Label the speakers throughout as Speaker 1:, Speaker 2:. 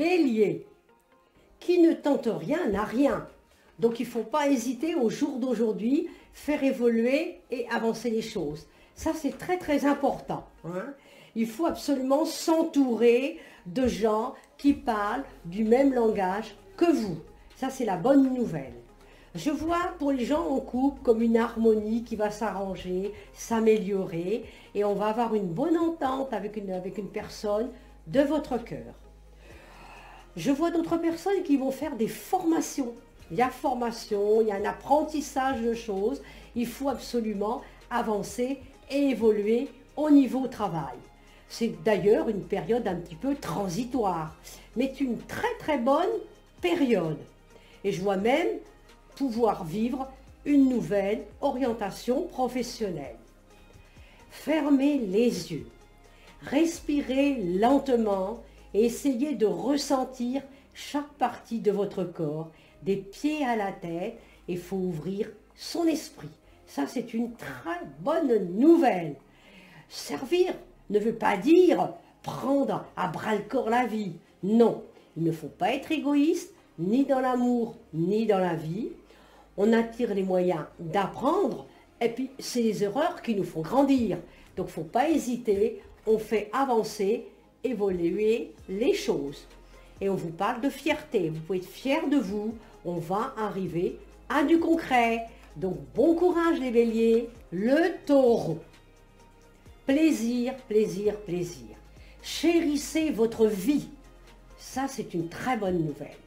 Speaker 1: Bélier, qui ne tente rien n'a rien. Donc il ne faut pas hésiter au jour d'aujourd'hui, faire évoluer et avancer les choses. Ça c'est très très important, hein. Il faut absolument s'entourer de gens qui parlent du même langage que vous. Ça c'est la bonne nouvelle. Je vois pour les gens en couple comme une harmonie qui va s'arranger, s'améliorer et on va avoir une bonne entente avec une personne de votre cœur. Je vois d'autres personnes qui vont faire des formations. Il y a formation, il y a un apprentissage de choses. Il faut absolument avancer et évoluer au niveau travail. C'est d'ailleurs une période un petit peu transitoire, mais une très très bonne période. Et je vois même pouvoir vivre une nouvelle orientation professionnelle. Fermez les yeux, respirez lentement et essayez de ressentir chaque partie de votre corps, des pieds à la tête, et il faut ouvrir son esprit. Ça, c'est une très bonne nouvelle. Servir ne veut pas dire prendre à bras-le-corps la vie. Non, il ne faut pas être égoïste, ni dans l'amour, ni dans la vie. On attire les moyens d'apprendre, et puis c'est les erreurs qui nous font grandir. Donc il ne faut pas hésiter, on fait avancer, évoluer les choses. Et on vous parle de fierté, vous pouvez être fiers de vous, on va arriver à du concret. Donc bon courage les béliers, le taureau. Plaisir, plaisir, plaisir. Chérissez votre vie. Ça, c'est une très bonne nouvelle.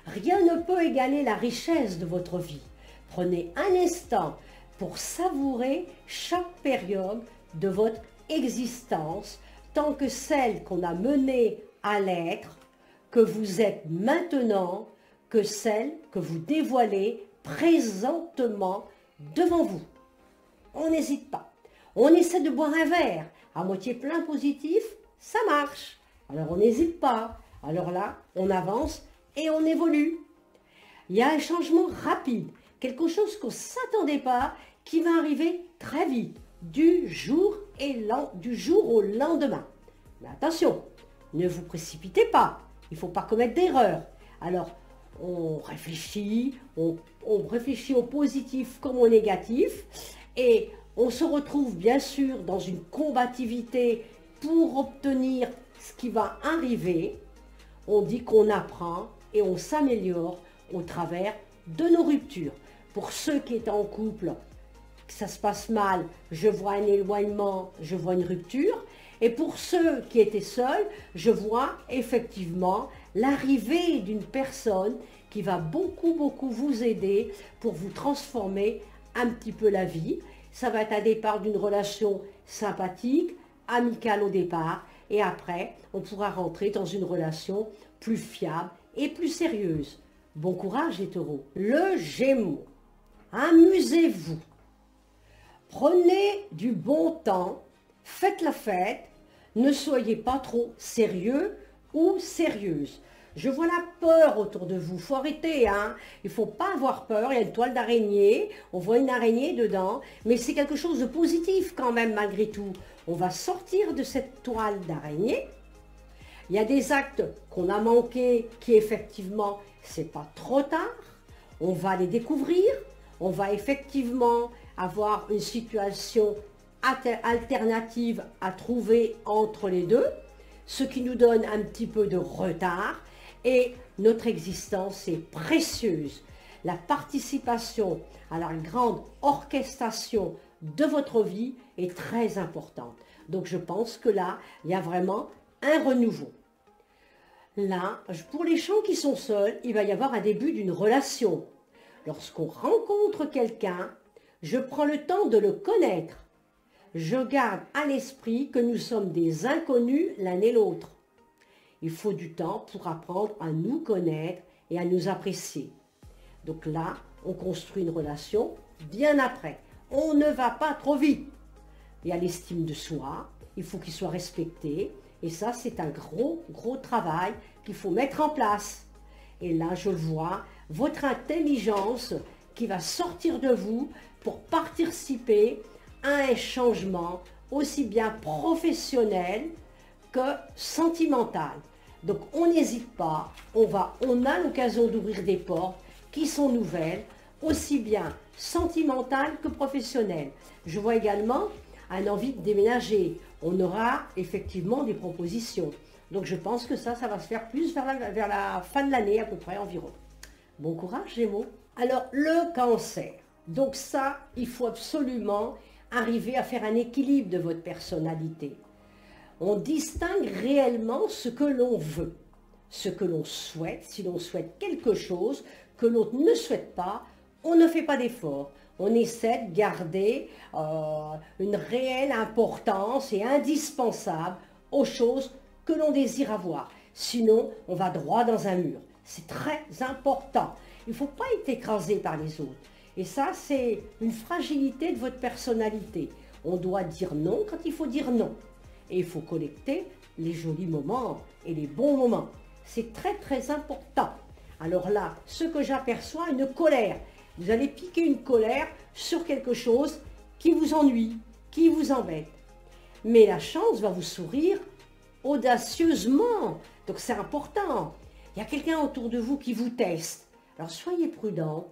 Speaker 1: Rien ne peut égaler la richesse de votre vie. Prenez un instant pour savourer chaque période de votre existence, tant que celle qu'on a menée à l'être, que vous êtes maintenant, que celle que vous dévoilez présentement devant vous. On n'hésite pas. On essaie de boire un verre à moitié plein positif, ça marche. Alors on n'hésite pas. Alors là, on avance et on évolue. Il y a un changement rapide, quelque chose qu'on ne s'attendait pas, qui va arriver très vite, du jour au lendemain. Mais attention, ne vous précipitez pas, il ne faut pas commettre d'erreur. Alors, on réfléchit au positif comme au négatif, et on se retrouve bien sûr dans une combativité pour obtenir ce qui va arriver. On dit qu'on apprend et on s'améliore au travers de nos ruptures. Pour ceux qui étaient en couple, que ça se passe mal, je vois un éloignement, je vois une rupture. Et pour ceux qui étaient seuls, je vois effectivement l'arrivée d'une personne qui va beaucoup vous aider pour vous transformer un petit peu la vie. Ça va être un départ d'une relation sympathique, amicale au départ, et après, on pourra rentrer dans une relation plus fiable et plus sérieuse. Bon courage les taureaux. Le Gémeaux, amusez-vous. Prenez du bon temps, faites la fête, ne soyez pas trop sérieux ou sérieuse. Je vois la peur autour de vous, il faut arrêter, hein. Il ne faut pas avoir peur, il y a une toile d'araignée, on voit une araignée dedans, mais c'est quelque chose de positif quand même malgré tout. On va sortir de cette toile d'araignée. Il y a des actes qu'on a manqués qui effectivement, c'est pas trop tard. On va les découvrir, on va effectivement avoir une situation alternative à trouver entre les deux, ce qui nous donne un petit peu de retard. Et notre existence est précieuse. La participation à la grande orchestration de votre vie est très importante. Donc je pense que là, il y a vraiment un renouveau. Là, pour les gens qui sont seuls, il va y avoir un début d'une relation. Lorsqu'on rencontre quelqu'un, je prends le temps de le connaître. Je garde à l'esprit que nous sommes des inconnus l'un et l'autre. Il faut du temps pour apprendre à nous connaître et à nous apprécier. Donc là, on construit une relation bien après. On ne va pas trop vite. Il y a l'estime de soi, il faut qu'il soit respecté. Et ça, c'est un gros travail qu'il faut mettre en place. Et là, je vois votre intelligence qui va sortir de vous pour participer à un changement aussi bien professionnel que sentimental. Donc on n'hésite pas, on a l'occasion d'ouvrir des portes qui sont nouvelles, aussi bien sentimentales que professionnelles. Je vois également un envie de déménager. On aura effectivement des propositions. Donc je pense que ça va se faire plus vers la fin de l'année à peu près environ. Bon courage Gémeaux. Alors le cancer. Donc ça, il faut absolument arriver à faire un équilibre de votre personnalité. On distingue réellement ce que l'on veut, ce que l'on souhaite. Si l'on souhaite quelque chose que l'autre ne souhaite pas, on ne fait pas d'effort. On essaie de garder une réelle importance et indispensable aux choses que l'on désire avoir. Sinon, on va droit dans un mur. C'est très important. Il ne faut pas être écrasé par les autres. Et ça, c'est une fragilité de votre personnalité. On doit dire non quand il faut dire non. Et il faut collecter les jolis moments et les bons moments. C'est très très important. Alors là, ce que j'aperçois, une colère. Vous allez piquer une colère sur quelque chose qui vous ennuie, qui vous embête. Mais la chance va vous sourire audacieusement. Donc c'est important. Il y a quelqu'un autour de vous qui vous teste. Alors soyez prudent,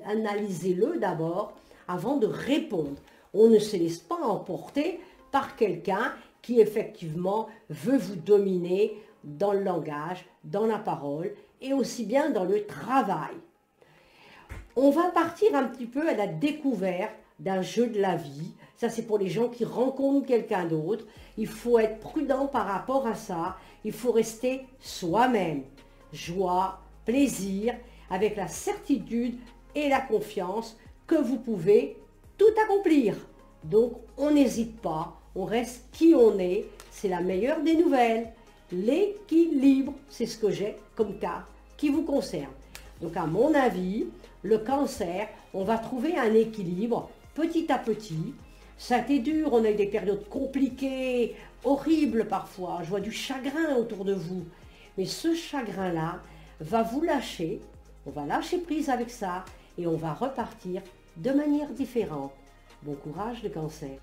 Speaker 1: analysez-le d'abord avant de répondre. On ne se laisse pas emporter par quelqu'un qui effectivement veut vous dominer dans le langage, dans la parole et aussi bien dans le travail. On va partir un petit peu à la découverte d'un jeu de la vie. Ça, c'est pour les gens qui rencontrent quelqu'un d'autre. Il faut être prudent par rapport à ça. Il faut rester soi-même. Joie, plaisir, avec la certitude et la confiance que vous pouvez tout accomplir. Donc, on n'hésite pas. On reste qui on est. C'est la meilleure des nouvelles. L'équilibre, c'est ce que j'ai comme carte qui vous concerne. Donc, à mon avis, le cancer, on va trouver un équilibre petit à petit. Ça a été dur, on a eu des périodes compliquées, horribles parfois. Je vois du chagrin autour de vous. Mais ce chagrin-là va vous lâcher. On va lâcher prise avec ça et on va repartir de manière différente. Bon courage le cancer.